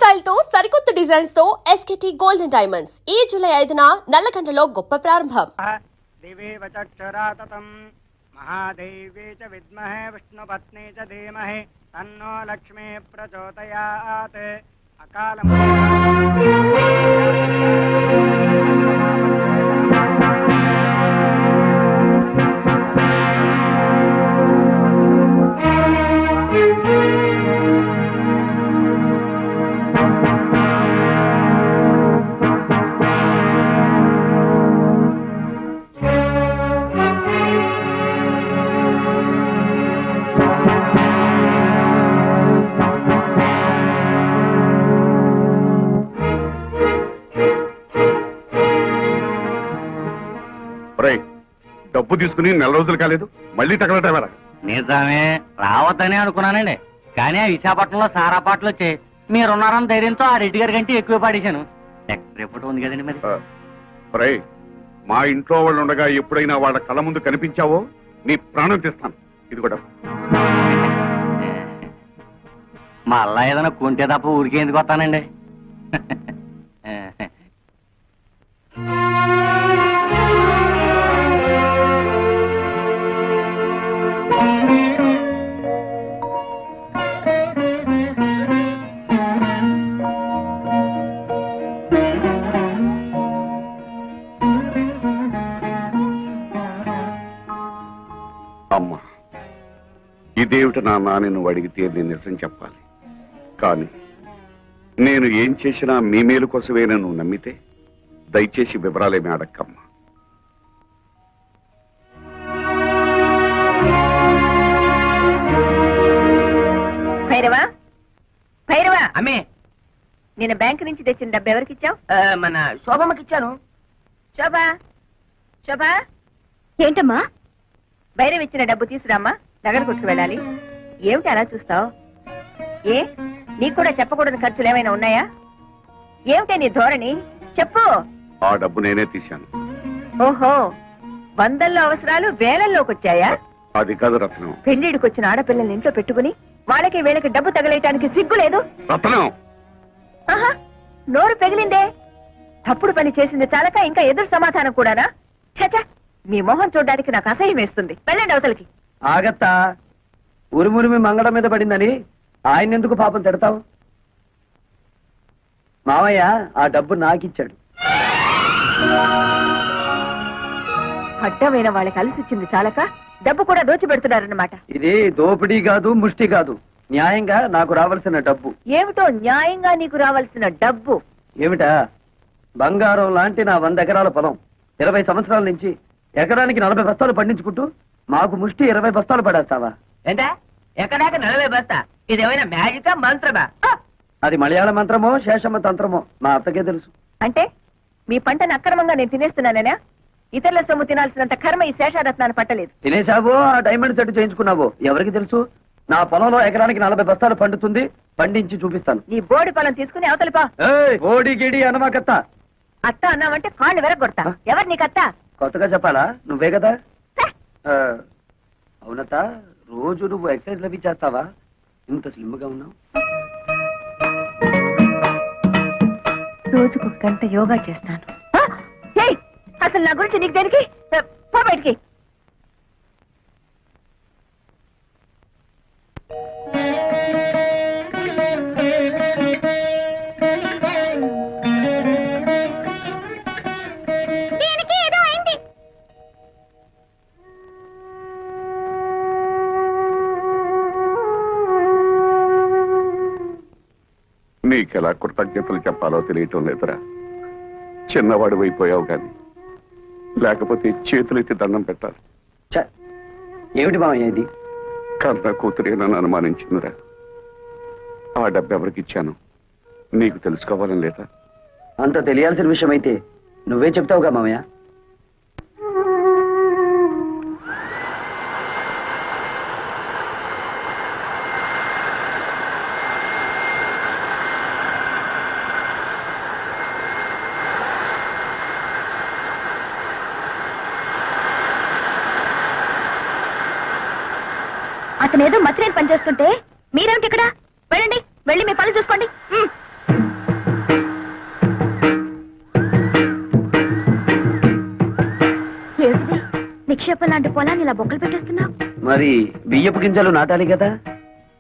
Style తో సరికొత్త designs తో ఎస్కేటీ గోల్డెన్ డైమండ్స్ ఈ జూలై 5న నల్లకంటలో గొప్ప ప్రారంభం. దివేవ చక్షురాతతం మహాదేవీ చ విద్మహే విష్ణుపత్ని చ ధీమహి తన్నో లక్ష్మీ ప్రచోదయాత్. అకాలం డబ్బు తీసుకుని 4 రోజులు కాలేదు, మళ్ళీ తగలటవరా? నిజమే, రావద్దని అనుకున్నానండి. కానీ ఆ విశాఖపట్నంలో సారా పాటలు వచ్చాయి. మీరున్నారని ధైర్యంతో ఆ రెడ్డి గారి కంటే ఎక్కువ పాడేశాను. రిపోర్ట్ ఉంది కదండి మరి. మా ఇంట్లో వాళ్ళు ఉండగా ఎప్పుడైనా వాళ్ళ కళ్ళ ముందు కనిపించావో నీ ప్రాణం తీస్తాను. ఇది కూడా మళ్ళా ఏదైనా కొంటే తప్ప ఊరికే ఎందుకు వస్తానండి. అమ్మా, ఇదేమిటి నాన్న అని నువ్వు అడిగితే నేను నిజం చెప్పాలి. కానీ నేను ఏం చేసినా మీ మేలు కోసమే నువ్వు నమ్మితే దయచేసి వివరాలేమీ అడక్కమ్మా. భైరవా, భైరవా, అమ్మే, నేను బ్యాంక్ నుంచి తెచ్చిన డబ్బు ఎవరికి ఇచ్చావు? మన శోభమ్మకి ఇచ్చాను. శోభా, శోభా, ఏంటమ్మా? భైరవ్ ఇచ్చిన డబ్బు తీసురామ్మా, నగర కొట్టుకు వెళ్ళాలి. ఏమిటి అలా చూస్తావు? ఏ, నీకు కూడా చెప్పకూడని ఖర్చులు ఏమైనా ఉన్నాయా? ఏమిటే నీ ధోరణి? చెప్పు. ఆ డబ్బు నేనే తీశాను. ఓహో, వందల్లో అవసరాలు వేలల్లోకి వచ్చాయా? అది కాదు రత్నం. పెళ్లిడికి వచ్చిన ఆడపిల్లల్ని ఇంట్లో పెట్టుకుని వాళ్ళకి వీళ్ళకి డబ్బు తగలేయటానికి సిగ్గు లేదు? రత్నం, ఆహా, నోరు పెగిలిందే. తప్పుడు పని చేసింది చాలక ఇంకా ఎదురు సమాధానం కూడానా? చచా, మీ మొహం చూడడానికి నాకు అసహ్యం వేస్తుంది. వెళ్ళండి అవతలకి. ఆగత్తా, ఉరుమురిమి మంగళం మీద పడిందని ఆయన ఎందుకు పాపం తిడతావు? మావయ్య ఆ డబ్బు నాకిచ్చాడు. అడ్డమైన వాళ్ళకి అలసిచ్చింది చాలక డబ్బు కూడా దోచిపెడుతున్నారన్నమాట. ఇది దోపిడీ కాదు, ముష్టి కాదు, న్యాయంగా నాకు రావాల్సిన డబ్బు. ఏమిటో న్యాయంగా నీకు రావాల్సిన డబ్బు? ఏమిటా? బంగారం లాంటి నా 100 ఎకరాల పొలం 20 సంవత్సరాల నుంచి ఎకరానికి 40 బస్తాలు పండించుకుంటూ మాకు ముష్టి 20 బస్తాలు పడేస్తావా? ఏంటా ఎక్కడాక 40 బస్తా? ఇదేమైనా మ్యాజికా మంత్రమా? అది మలయాళ మంత్రమో శేషమ్మ తంత్రమో మా అత్తకే తెలుసు. అంటే మీ పంటను అక్రమంగా నేను తినేస్తున్నానేనా? ఇతరుల సొమ్ము తినాల్సినంత కర్మ ఈ శేషారత్నాన్ని పట్టలేదు. తినేశావో ఆ డైమండ్ సెట్ చేయించుకున్నావో ఎవరికి తెలుసు? నా పొలంలో ఎకరానికి 40 బస్తాలు పండుతుంది, పండించి చూపిస్తాను. నీ బోడి పొలం తీసుకుని అవతలిపా. ఓడి గిడి అనమాకత్త. అత్త అన్నావంటే కాళ్ళు వెరగొడతా. ఎవరు నీకత్త? కొత్తగా చెప్పాలా? నువ్వే కదా. అవునత్త, రోజు నువ్వు ఎక్సర్సైజ్ లవి చేస్తావా? ఇంత స్లిమ్ గా ఉన్నావు. రోజుకు గంట యోగా చేస్తాను. అసలు నా గురించి నీకు దేనికి? పో బయటికి. నీకెలా కృతజ్ఞతలు చెప్పాలో తెలియటం లేదురా. చిన్నవాడు అయిపోయావు గాని లేకపోతే చేతులెత్తి దండం పెట్టాలి. ఏమిటి మామయ్య ఇది? కన్న కూతురే నన్ను అనుమానించిందిరా. ఆ డబ్బు ఎవరికి ఇచ్చాను నీకు తెలుసుకోవాలని లేదా? అంత తెలియాల్సిన విషయం అయితే నువ్వే చెప్తావుగా మామయ్య. అతనేదో మసిరేని పనిచేస్తుంటే మీరేమిటి ఇక్కడ? వెళ్ళండి, వెళ్ళి మీ పనులు చూసుకోండి. నిక్షేపం లాంటి పొలాన్ని ఇలా బొక్కలు పెట్టేస్తున్నావు. మరి బియ్యపు గింజలు నాటాలి కదా.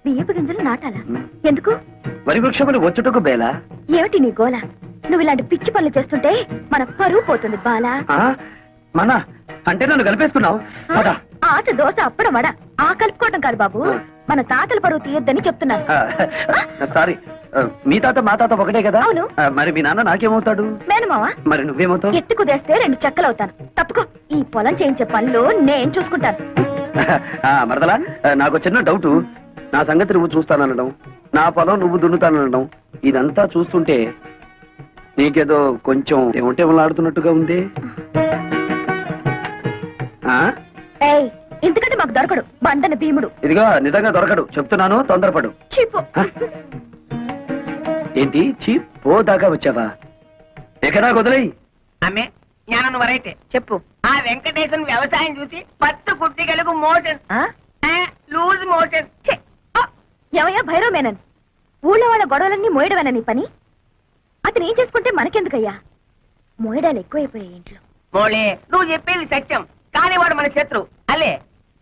బియ్యపు గింజలు నాటాలా? ఎందుకు? వరి వృక్షములు వచ్చుటకు బేలా. ఏమిటి నీ గోల? నువ్వు ఇలాంటి పిచ్చి పనులు చేస్తుంటే మన పరువు పోతుంది బాలా. మన అంటే నన్ను కలిపేసుకున్నావు. పద. ఆశ దోశ అప్పడం వడ ఆ కలుపుకోవటం కాదు బాబు, మన తాతల పరువు తీయొద్దని చెప్తున్నాను. సారీ, మీ తాత మా తాత ఒకటే కదా. అవును. మరి మీ నాన్న నాకేమవుతాడు? మేనమావా. మరి నువ్వేమవుతావు? ఎత్తు కుదేస్తే 2 చెక్కలవుతాను. తప్పుకో, ఈ పొలం చేయించే పనులు నేను చూసుకుంటాను. మరదలా, నాకు చిన్న డౌట్. నా సంగతి నువ్వు చూస్తాననడం, నా పొలం నువ్వు దున్నుతాననడం, ఇదంతా చూస్తుంటే నీకేదో కొంచెం ఏమంటే ఆడుతున్నట్టుగా ఉంది. ఏయ్, ఎందుకంటే మాకు దొరకడు బండన భీముడు. ఇదిగో నిజంగా దొరకడు, చెప్తున్నాను, తొందరపడు. చీపు. ఏంటి పో దాకా వచ్చావా? ఎక్కడా వదిలేయి. అమ్మే జ్ఞానం వరైతే చెప్పు. ఆ వెంకటేశన్ వ్యవసాయం చూసి పత్తు కుట్టిగలకు మోషన్ లూజ్ మోషన్. ఏమయ్యా భైరవ మేనన్, ఊళ్ళో వాళ్ళ గొడవలన్నీ మోయడమేనా నీ పని? అతను ఏం చేసుకుంటే మనకెందుకయ్యా? మోయడాలు ఎక్కువైపోయాయి ఇంట్లో. మోళే నువ్వు చెప్పేది సత్యం, కానీ వాడు మన శత్రు అల్లే.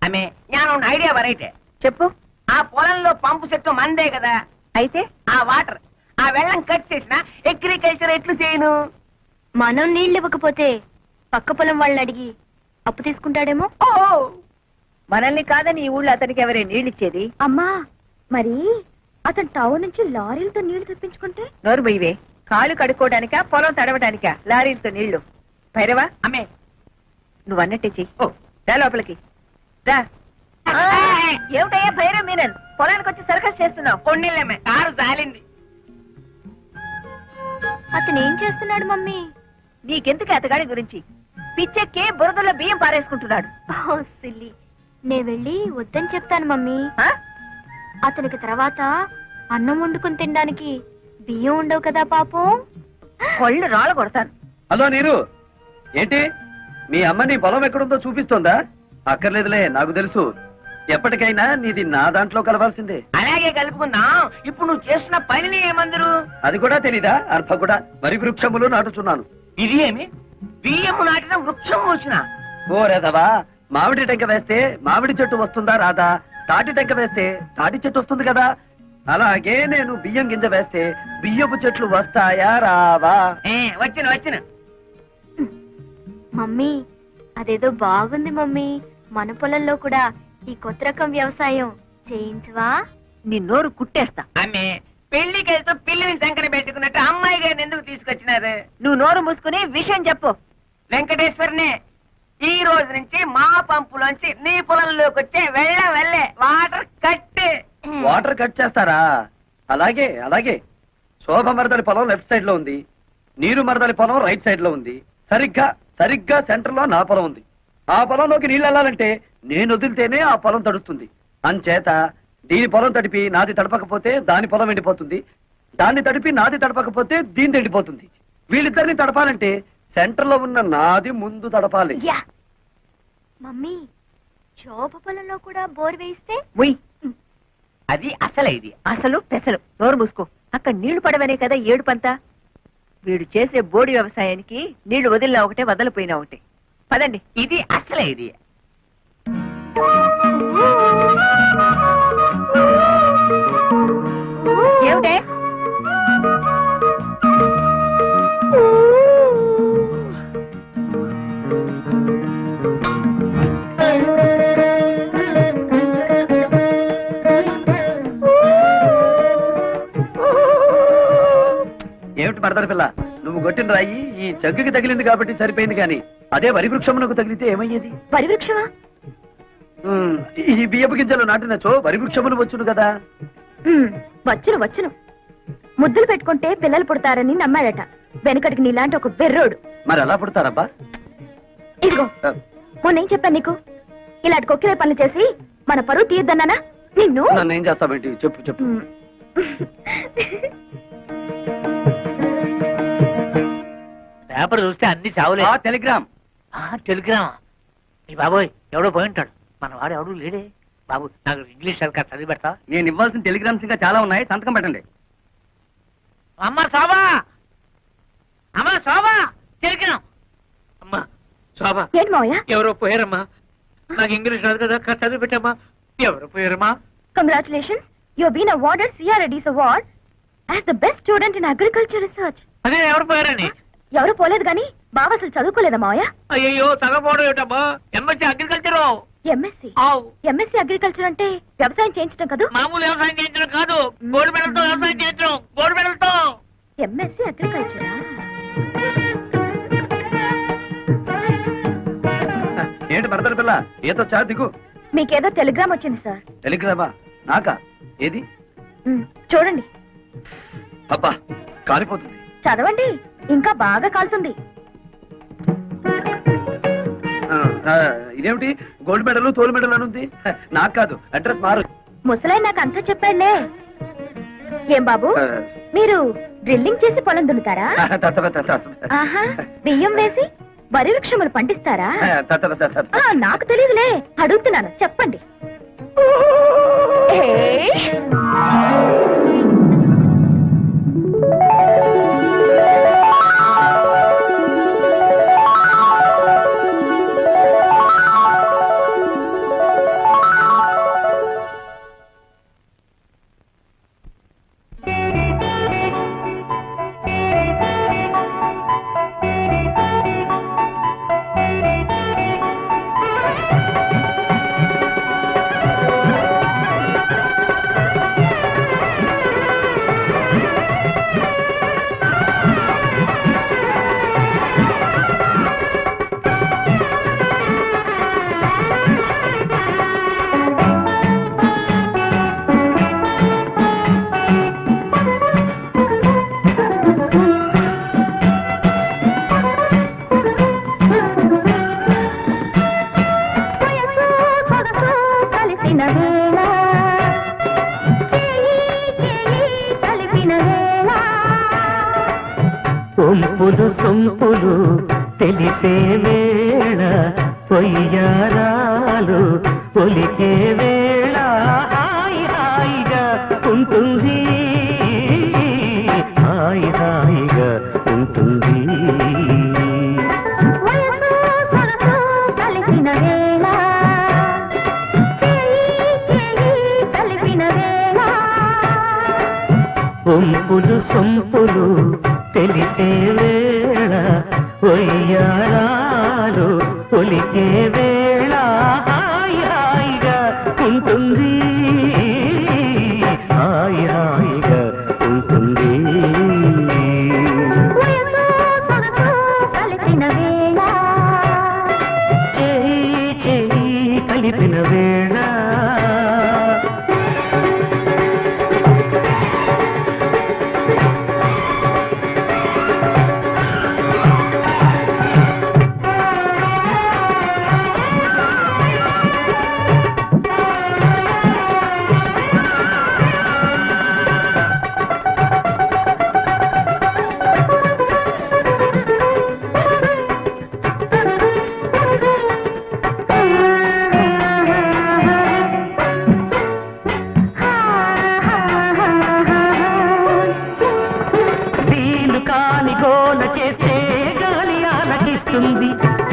అమ్మే జ్ఞానం ఐడియా వరైతే చెప్పు. ఆ పొలంలో పంపు చెట్టు మందే కదా, అయితే ఆ వాటర్ ఆ వెళ్ళం కట్ చేసిన అగ్రికల్చర్ ఎట్లు చేయను? మనం నీళ్ళు ఇవ్వకపోతే పక్క పొలం వాళ్ళని అడిగి అప్పు తీసుకుంటాడేమో. ఓ మనల్ని కాదని ఈ ఊళ్ళో అతనికి ఎవరే నీళ్ళిచ్చేది? అమ్మా, మరి అతను టౌన్ నుంచి లారీలతో నీళ్లు తెప్పించుకుంటే? నోరు బొయ్యవే. కాలు కడుక్కోవడానికా పొలం తడవడానికా లారీలతో నీళ్లు? భైరవా, అమ్మే నువ్వు అన్నట్టే చెయ్యి. ఓ రా లోపలికి రా. ఏమిటయ్యా భైరవ మీనన్, పొలానికి వచ్చి సర్కస్ చేస్తున్నావు? కొన్నిళ్ళమ్మే కారు జాలింది. అతను ఏం చేస్తున్నాడు మమ్మీ? నీకెందుకు అతగాడి గురించి? పిచ్చెక్కి బురదలో బియ్యం పారేసుకుంటున్నాడు. ఓ సిల్లి, నే వెళ్ళి వద్దని చెప్తాను మమ్మీ. ఆ? అతనికి తర్వాత అన్నం వండుకుని తినడానికి బియ్యం ఉండవు కదా పాపం. కొళ్ళు రాళ్ళు కొడతాను. హలో నీరు, ఏంటి మీ అమ్మ నీ పొలం ఎక్కడుందో చూపిస్తోందా? అక్కర్లేదులే, నాకు తెలుసు. ఎప్పటికైనా నీది నా దాంట్లో కలవాల్సిందే. అలాగే కలుపుకుందాం. ఇప్పుడు నువ్వు చేస్తున్న పనిని ఏమందరు? అది కూడా తెలీదా? అర్భ కూడా వరి వృక్షములు నాటుచున్నాను. ఇది ఏమి బియ్యము నాటిన వృక్షం వచ్చిన? ఓ రేదవా, మామిడి టెంక వేస్తే మామిడి చెట్టు వస్తుందా రాదా? తాటి టెంక వేస్తే తాటి చెట్టు వస్తుంది కదా. అలాగే నేను బియ్యం గింజ వేస్తే బియ్యపు చెట్లు వస్తాయా రావా? వచ్చిన వచ్చిన మమ్మీ, అదేదో బాగుంది మమ్మీ. మన పొలంలో కూడా ఈ కొత్త రకం వ్యవసాయం చేయించవా? నీ నోరు కుట్టేస్తా. అమ్మే పెళ్లికి వెళ్తూ పిల్లిని సంకర పెట్టుకున్నట్టు అమ్మాయి గారిని ఎందుకు తీసుకొచ్చినారు? నువ్వు నోరు మూసుకుని విషయం చెప్పు. వెంకటేశ్వరనే, ఈ రోజు నుంచి మా పంపులోంచి నీ పొలంలోకి వచ్చే వెళ్ళే వాటర్ కట్. వాటర్ కట్ చేస్తారా? అలాగే అలాగే. శోభ మరదలి పొలం లెఫ్ట్ సైడ్ లో ఉంది, నీరు మరదలి పొలం రైట్ సైడ్ లో ఉంది. సరిగ్గా సెంటర్ లో నా పొలం ఉంది. ఆ పొలంలోకి నీళ్ళు వెళ్ళాలంటే నేను వదిలితేనే ఆ పొలం తడుస్తుంది. అంచేత దీని పొలం తడిపి నాది తడపకపోతే దాని పొలం ఎండిపోతుంది, దాన్ని తడిపి నాది తడపకపోతే దీని ఎండిపోతుంది. వీళ్ళిద్దరిని తడపాలంటే సెంటర్ లో ఉన్న నాది ముందు తడపాలి. యా మమ్మీ, శోభ పొలంలో కూడా బోర్ వేయిస్తే? ఉయ్, అది అసలు ఇది అసలు పెసలు. నోరు మూసుకో. అక్కడ నీళ్లు పడవనే కదా ఏడుపంతా. వీడు చేసే బోడి వ్యవసాయానికి నీళ్లు వదిలినా ఒకటే, వదలిపోయినా ఒకటే. పదండి. ఇది అసలే ఇది. ఏమిటే? ఏమిటి మరదల పిల్ల, నువ్వు కొట్టిన రాయి ఈ జగ్గుకి తగిలింది కాబట్టి సరిపోయింది, కానీ అదే వరి వృక్షమునకు తగిలితే ఏమయ్యేది? పరివృక్షమా? ఈ బియ్యపు గింజలు నాటినచో వరి వృక్షములు వచ్చును కదా. వచ్చును. ముద్దులు పెట్టుకుంటే పిల్లలు పుడతారని నమ్మాడట వెనకటికి నీలాంటి ఒక బెర్రోడు. మరి ఎలా పుడతారబ్బా? ఇదిగో, మొన్నేం చెప్పాను నీకు? ఇలాంటి కొక్కిరే పనులు చేసి మన పరువు తీయద్దన్నానా నిన్ను? నన్ను ఏం చేస్తావేంటి? చెప్పు. పేపర్ చూస్తే అన్ని చావులే. టెలిగ్రామ్. టెలిగ్రామా? ఈ బాబోయ్, ఎవడో పోయి ఉంటాడు. మన వాడు ఎవడు లేడే. బాబు, నాకు ఇంగ్లీష్ సరిగ్గా చదివి పెడతా. నేను ఇవ్వాల్సిన టెలిగ్రామ్స్ ఇంకా చాలా ఉన్నాయి, సంతకం పెట్టండి. అమ్మ శోభా, టెలిగ్రామ్. అమ్మా శోభా, ఏంటి మావయ్య? ఎవరో పోయారమ్మా. నాకు ఇంగ్లీష్ రాదు కదా చదివి పెట్టమ్మా. ఎవరు పోయారమ్మా? Congratulations, you been awarded CRADs award as the best student in agriculture research. అదే ఎవరు పోయారని? ఎవరు పోలేదు గానీ బావ అసలు చదువుకోలేదా మావయ్య? అయ్యో తగపోవడం ఏటమ్మా. MSc agriculture. MSc MSc agriculture అంటే వ్యవసాయం చేయించడం కదా? మామూలు వ్యవసాయం చేయించడం కాదు, గోల్డ్ మెడల్తో వ్యవసాయం చేయించడం. గోల్డ్ మెడల్తో. ఎంఎస్సీ అగ్రికల్చరా? ఏంటి మరదల పిల్ల ఏదో చా దిగు. మీకేదో టెలిగ్రామ్ వచ్చింది సార్. టెలిగ్రామా? నాకా? ఏది? చూడండి. అబ్బా కాలిపోతుంది. చదవండి, ఇంకా బాగా కాలుతుంది. ఇదేమిటి గోల్డ్ మెడల్ తోలు మెడల్ అని ఉంది? నాకు కాదు, అడ్రస్ మారు. ముసలాయి నాకు అంతా చెప్పాడులే. ఏం బాబు, మీరు డ్రిల్లింగ్ చేసి పొలం దున్నుతారా? ఆహా, బియ్యం వేసి వరి వృక్షములు పండిస్తారా? నాకు తెలియదులే, అడుగుతున్నాను, చెప్పండి. ఒంపులు సొంపులు తెలిసే వేళ పొయ్యారాలు ఒలికే వేళ హాయి హాయిగా ఉంటుంది, హాయి హాయిగా ఉంటుంది. ఒంపులు సొంపులు తెలిసే వేళ ఒయ్యారాలు ఒలికే వేళ హాయి హాయిగా ఉంటుంది, హాయి హాయిగా ఉంటుంది. చేయి చేయి కలిపిన వేళ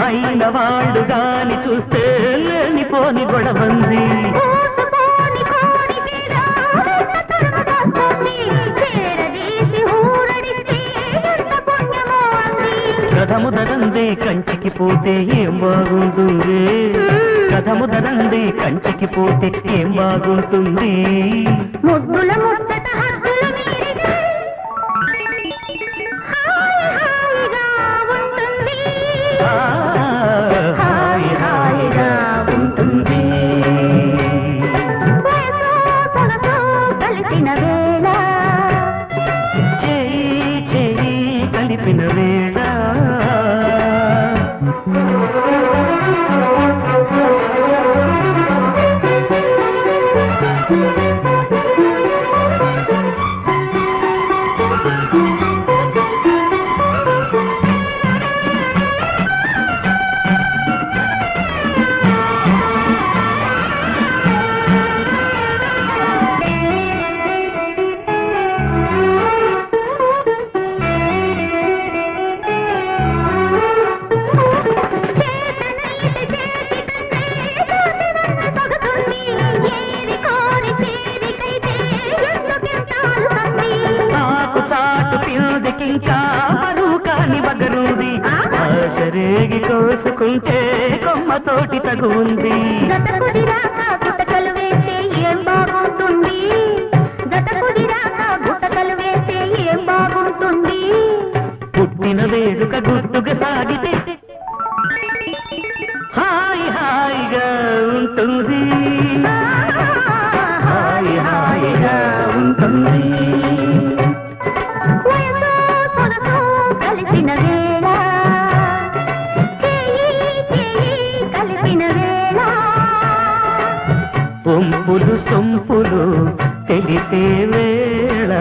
అయిన వాళ్ళు గాని చూస్తే లేనిపోని గొడవంది. కథము ధరందే కంచికి పోతే ఏం బాగుంటుంది, కథము ధరందే కంచికి పోతే ఏం బాగుంటుంది. ముద్దుల ముచ్చట హద్దుల మీరితే హాయి హాయిగా ఉంటుంది. కలిసిన వేళ చేయి చేయి కలిపిన వేళ గుండెకింకా బరువు కాని బగరుంది ఆశ రేగి కోసుకుంటే కొమ్మతోటి తగు ఉంది జత కుదిరాక గుట్టకలు వేస్తే ఏం బాగుంటుంది జత కుదిరాక గుట్టకలు వేస్తే ఏం బాగుంటుంది పుట్టిన వేడుక గుర్తుగా సాగితే హాయి హాయిగా ఉంటుంది హాయి హాయిగా ఉంటుంది వయసు సొగసు కలిసిన వేళ చేయి కలిసిన వేళ పొంపులు సొంపులు తెలిసే వేళ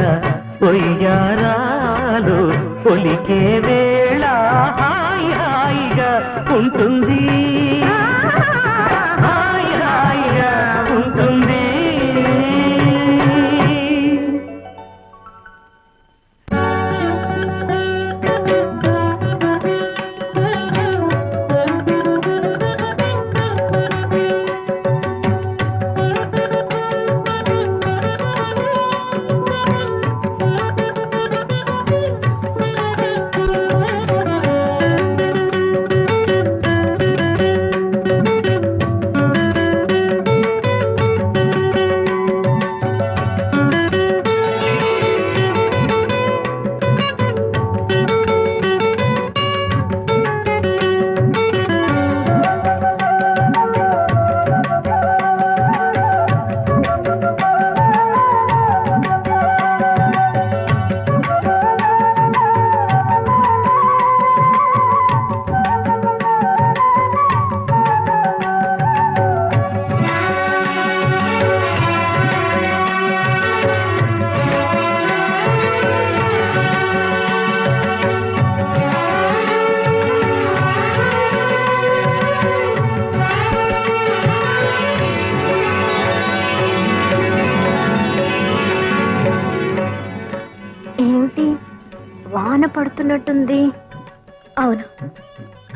ఒయ్యారాలు పొలికే వేళ హాయి హాయిగా ఉంటుంది హాయి హాయిగా ఉంటుంది ఏమిటి వాన పడుతున్నట్టుంది అవును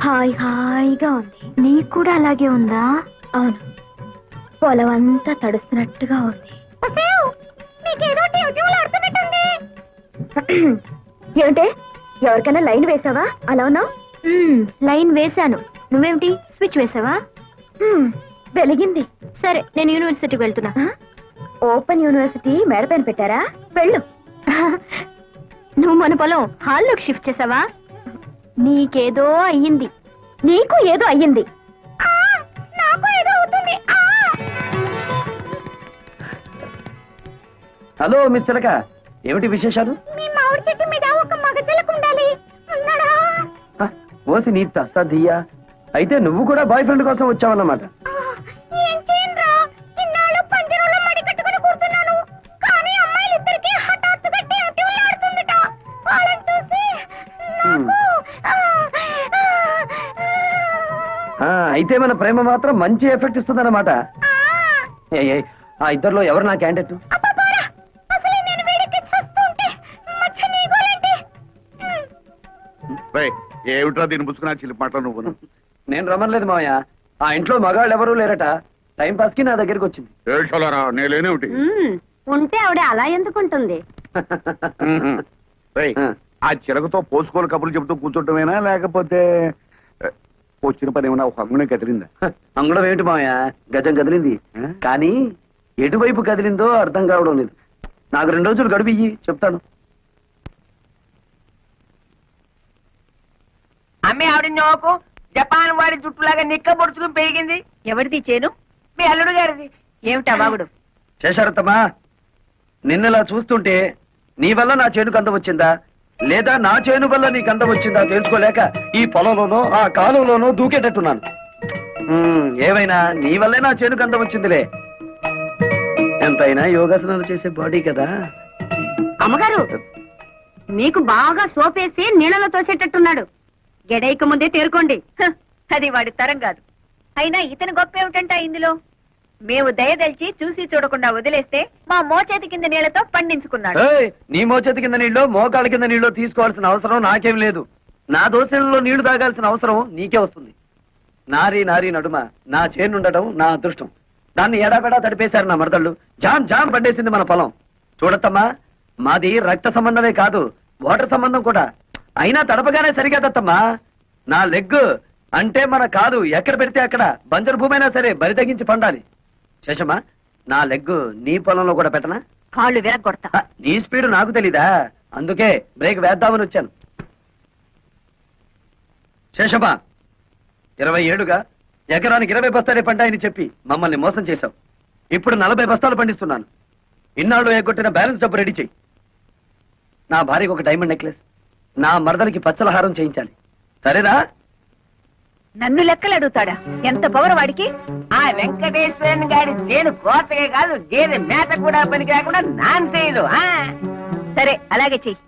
హాయ్ హాయిగా ఉంది నీకు కూడా అలాగే ఉందా అవును పొలం అంతా తడుస్తున్నట్టుగా ఉంది ఏమిటే ఎవరికైనా లైన్ వేసావా అలా ఉన్నావు లైన్ వేశాను నువ్వేమిటి స్విచ్ వేసావా వెలిగింది సరే నేను యూనివర్సిటీకి వెళ్తున్నా ఓపెన్ యూనివర్సిటీ మేడపైన పెట్టారా వెళ్ళు నువ్వు మన పొలం హాల్లోకి షిఫ్ట్ చేసావా నీకేదో అయ్యింది నీకు ఏదో అయ్యింది నాకు ఏదో అవుతుంది హలో మిస్ చిలక ఏమిటి విశేషాలు మీ మామిడి చెట్టు మీద ఒక మగ చిలక ఉండాలి ఉన్నాడా ఓసి నీ తస్సదియ్యా అయితే నువ్వు కూడా బాయ్ ఫ్రెండ్ కోసం వచ్చావన్నమాట ఏం చేయనురా ఇన్నాళ్ళు పంజరంలో మడి కట్టుకుని కూర్చున్నాను కానీ అమ్మాయిలిద్దరికి హఠాత్తుగా టీవీ ఆడుతుందట వాళ్ళని చూసి అయితే మన ప్రేమ మాత్రం మంచి ఎఫెక్ట్ ఇస్తుందన్నమాట ఆ ఇద్దరిలో ఎవరు నా క్యాండిడేట్ ఏమిట్రా దీన్ని పుచ్చుకున్నా చిలిపి మాటలు నువ్వు నేను రమ్మలేదు మావయ్య ఆ ఇంట్లో మగాళ్ళు ఎవరూ లేరట టైం పాస్ కి నా దగ్గరికి వచ్చింది ఏడ్చోలరా నేనేమిటి ఉంటే ఆవిడ అలా ఎందుకుంటుంది ఆ చిలకతో పోసుకోలు కబుర్లు చెబుతూ కూర్చోటమేనా లేకపోతే వచ్చిన పని ఏమన్నా ఒక అంగునే కదిలిందా అంగుళం ఏమిటి మావయ్య గజం కదిలింది కానీ ఎటువైపు కదిలిందో అర్థం కావడం లేదు నాకు 2 రోజులు గడువు ఇయ్యి చెప్తాను అమ్మే ఆవిడ నోకు జపాన్ వాడి జుట్టులాగా నిక్క పొడుచుకుని పెరిగింది. ఎవరిది చేను? మీ అల్లుడు గారిది. ఏమిటా బాగుడు? చేశారత్తమ్మా, నిన్నలా చూస్తుంటే నీ వల్ల నా చేనుకు అందం వచ్చిందా లేదా నా చేను వల్ల నీకు అందం వచ్చిందా తెలుసుకోలేక ఈ పొలంలోనో ఆ కాలంలోనో దూకేటట్టున్నాను. ఏమైనా నీ వల్లే నా చేనుకు అందం వచ్చిందిలే. ఎంతైనా యోగాసనాలు చేసే బాడీ కదా. అమ్మగారు, మీకు బాగా సోపేసి నీళ్ళలో తోసేటట్టున్నాడు. గెడైక ముందే తేరుకోండి. అది వాడి తరం కాదు. అయినా ఇతని గొప్ప ఏమిటంట ఇందులో? మేము దయదలిచి చూసి చూడకుండా వదిలేస్తే మా మోచేతి కింద నీళ్లతో పండించుకున్నాడు. నీ మోచేతి కింద నీళ్ళు మోకాళ్ళ కింద నీళ్ళు తీసుకోవాల్సిన అవసరం నాకేం లేదు. నా దోశలలో నీళ్లు తాగాల్సిన అవసరం నీకే వస్తుంది. నారీ నారీ నడుమ నా చేనుండటం నా అదృష్టం. దాన్ని ఎడాపెడా తడిపేశారు నా మరదళ్ళు. జామ్ జామ్ పడ్డేసింది మన పొలం. చూడత్తమ్మా, మాది రక్త సంబంధమే కాదు, వాటర్ సంబంధం కూడా. అయినా తడపగానే సరిగా దత్తమ్మా. నా లెగ్ అంటే మన కాదు ఎక్కడ పెడితే అక్కడ బంజరు భూమి అయినా సరే బరి తగ్గించి పండాలి. శేషమ్మా, నా లెగ్ నీ పొలంలో కూడా పెట్టనా? కాళ్ళు విరగొడతా. నీ స్పీడ్ నాకు తెలీదా, అందుకే బ్రేక్ వేద్దామని వచ్చాను. శేషమ్మా, 20 ఏళ్లుగా ఎకరానికి 20 బస్తాలే పంటాయని చెప్పి మమ్మల్ని మోసం చేశావు. ఇప్పుడు 40 బస్తాలు పండిస్తున్నాను. ఇన్నాళ్ళు ఎగ్గొట్టిన బ్యాలెన్స్ డబ్బు రెడీ చెయ్యి. నా భార్యకు ఒక డైమండ్ నెక్లెస్, నా మరదలకి పచ్చలహారం చేయించాలి. సరేనా? నన్ను లెక్కలు అడుగుతాడా? ఎంత పవర్ వాడికి? ఆ వెంకటేశ్వరన్ గారి చేను కోతగే కాదు, గేదె మేత కూడా పనికి రాకుండా నాన్ చేయదు. సరే అలాగే చెయ్యి.